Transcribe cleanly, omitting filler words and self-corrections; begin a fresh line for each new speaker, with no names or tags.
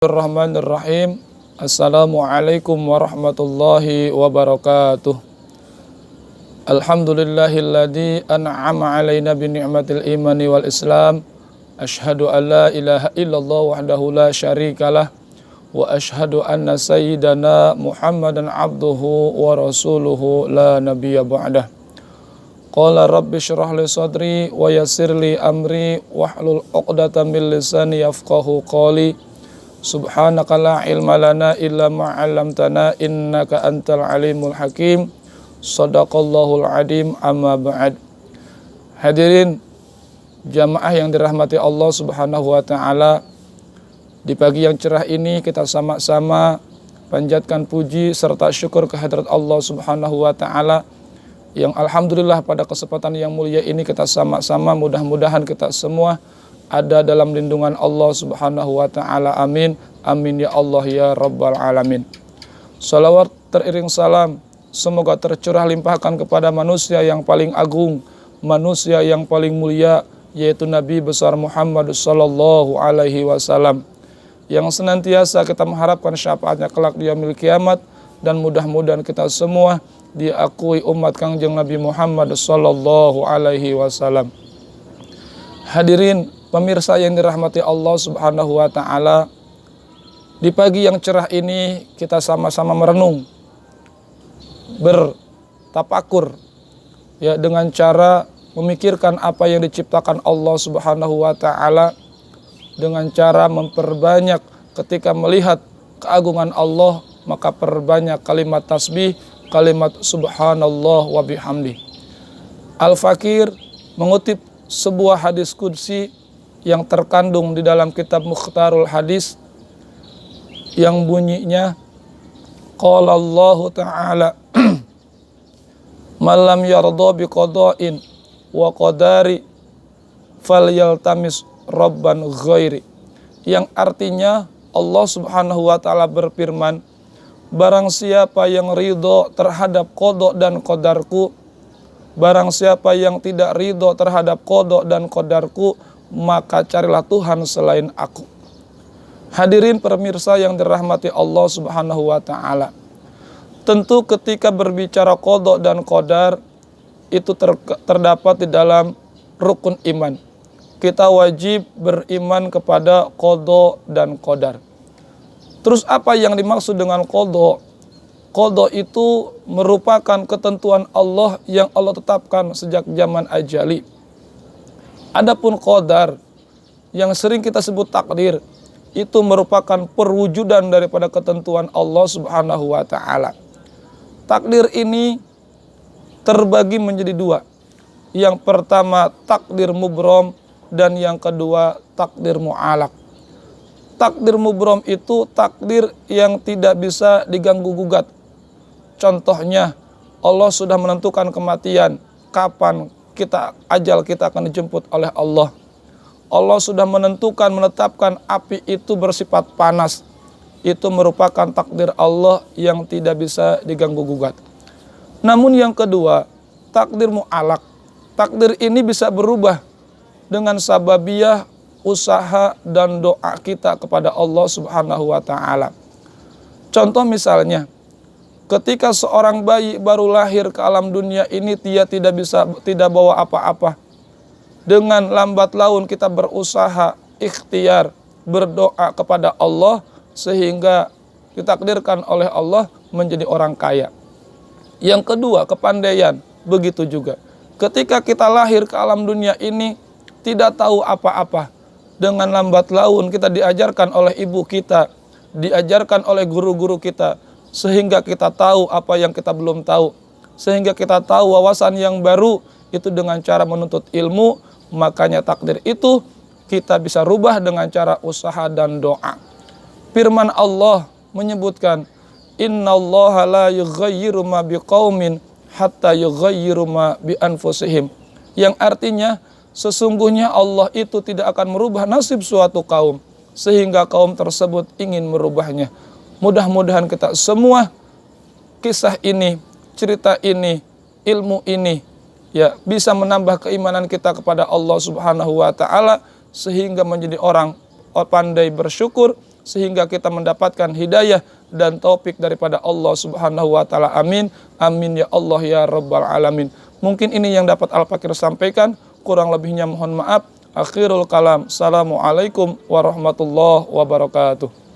Bismillahirrahmanirrahim. Assalamualaikum warahmatullahi wabarakatuh. Alhamdulillahilladzi an'ama alaina bi ni'matil imani wal islam. Asyhadu an la ilaha illallah wahdahu la syarikalah wa asyhadu anna sayyidana Muhammadan abduhu wa rasuluhu la nabiyya ba'dah. Qala rabbi syrah li sadri wa yassir li amri wahlul 'uqdatam min lisani yafqahu qawli. Subhanaka la ilma lana illa ma 'allamtana innaka antal alimul hakim. Shadaqallahul adim, amma ba'd. Hadirin jamaah yang dirahmati Allah Subhanahu wa taala, di pagi yang cerah ini kita sama-sama panjatkan puji serta syukur kehadirat Allah Subhanahu wa taala yang alhamdulillah pada kesempatan yang mulia ini kita sama-sama mudah-mudahan kita semua ada dalam lindungan Allah Subhanahu wa taala. Amin. Amin ya Allah ya rabbal alamin. Salawat teriring salam semoga tercurah limpahkan kepada manusia yang paling agung, manusia yang paling mulia, yaitu Nabi besar Muhammad sallallahu alaihi wasallam, yang senantiasa kita mengharapkan syafaatnya kelak di yaumil kiamat, dan mudah-mudahan kita semua diakui umat Kangjeng Nabi Muhammad sallallahu alaihi wasallam. Hadirin pemirsa yang dirahmati Allah Subhanahu wa taala, di pagi yang cerah ini kita sama-sama merenung, bertapakur ya, dengan cara memikirkan apa yang diciptakan Allah Subhanahu wa taala, dengan cara memperbanyak ketika melihat keagungan Allah, maka perbanyak kalimat tasbih, kalimat subhanallah wa bihamdi. Al-Fakir mengutip sebuah hadis qudsi yang terkandung di dalam kitab Mukhtarul Hadis yang bunyinya qala Allah Ta'ala malam yarda biqada'in wa qadari falyaltamis rabban ghairi, yang artinya Allah Subhanahu wa taala berfirman, barang siapa yang ridho terhadap qada dan qadarku, barang siapa yang tidak ridho terhadap qada dan qadarku, maka carilah Tuhan selain aku. Hadirin pemirsa yang dirahmati Allah Subhanahu wa taala, tentu ketika berbicara qada dan qadar itu terdapat di dalam rukun iman. Kita wajib beriman kepada qada dan qadar. Terus apa yang dimaksud dengan qada? Qada itu merupakan ketentuan Allah yang Allah tetapkan sejak zaman ajali. Adapun qadar yang sering kita sebut takdir, itu merupakan perwujudan daripada ketentuan Allah Subhanahu wa taala. Takdir ini terbagi menjadi dua. Yang pertama takdir mubrom, dan yang kedua takdir mu'alaq. Takdir mubrom itu takdir yang tidak bisa diganggu gugat. Contohnya, Allah sudah menentukan kematian, kapan ajal kita akan dijemput oleh Allah. Allah sudah menetapkan api itu bersifat panas. Itu merupakan takdir Allah yang tidak bisa diganggu gugat. Namun yang kedua, takdir mu'alaq. Takdir ini bisa berubah dengan sababiyah, usaha dan doa kita kepada Allah Subhanahu wa taala. Contoh misalnya, ketika seorang bayi baru lahir ke alam dunia ini, dia tidak bawa apa-apa. Dengan lambat laun kita berusaha, ikhtiar, berdoa kepada Allah, sehingga ditakdirkan oleh Allah menjadi orang kaya. Yang kedua, kepandaian. Begitu juga. Ketika kita lahir ke alam dunia ini, tidak tahu apa-apa. Dengan lambat laun kita diajarkan oleh ibu kita, diajarkan oleh guru-guru kita, sehingga kita tahu apa yang kita belum tahu, sehingga kita tahu wawasan yang baru itu dengan cara menuntut ilmu. Makanya takdir itu kita bisa rubah dengan cara usaha dan doa. Firman Allah menyebutkan, innallaha la yughayyiru ma biqaumin hatta yughayyiru ma bi anfusihim, yang artinya sesungguhnya Allah itu tidak akan merubah nasib suatu kaum sehingga kaum tersebut ingin merubahnya. Mudah-mudahan kita semua kisah ini, cerita ini, ilmu ini ya bisa menambah keimanan kita kepada Allah Subhanahu wa taala, sehingga menjadi orang pandai bersyukur, sehingga kita mendapatkan hidayah dan taufik daripada Allah Subhanahu wa taala. Amin. Amin ya Allah ya rabbal alamin. Mungkin ini yang dapat Al-Fakir sampaikan, kurang lebihnya mohon maaf. Akhirul kalam. Assalamualaikum warahmatullahi wabarakatuh.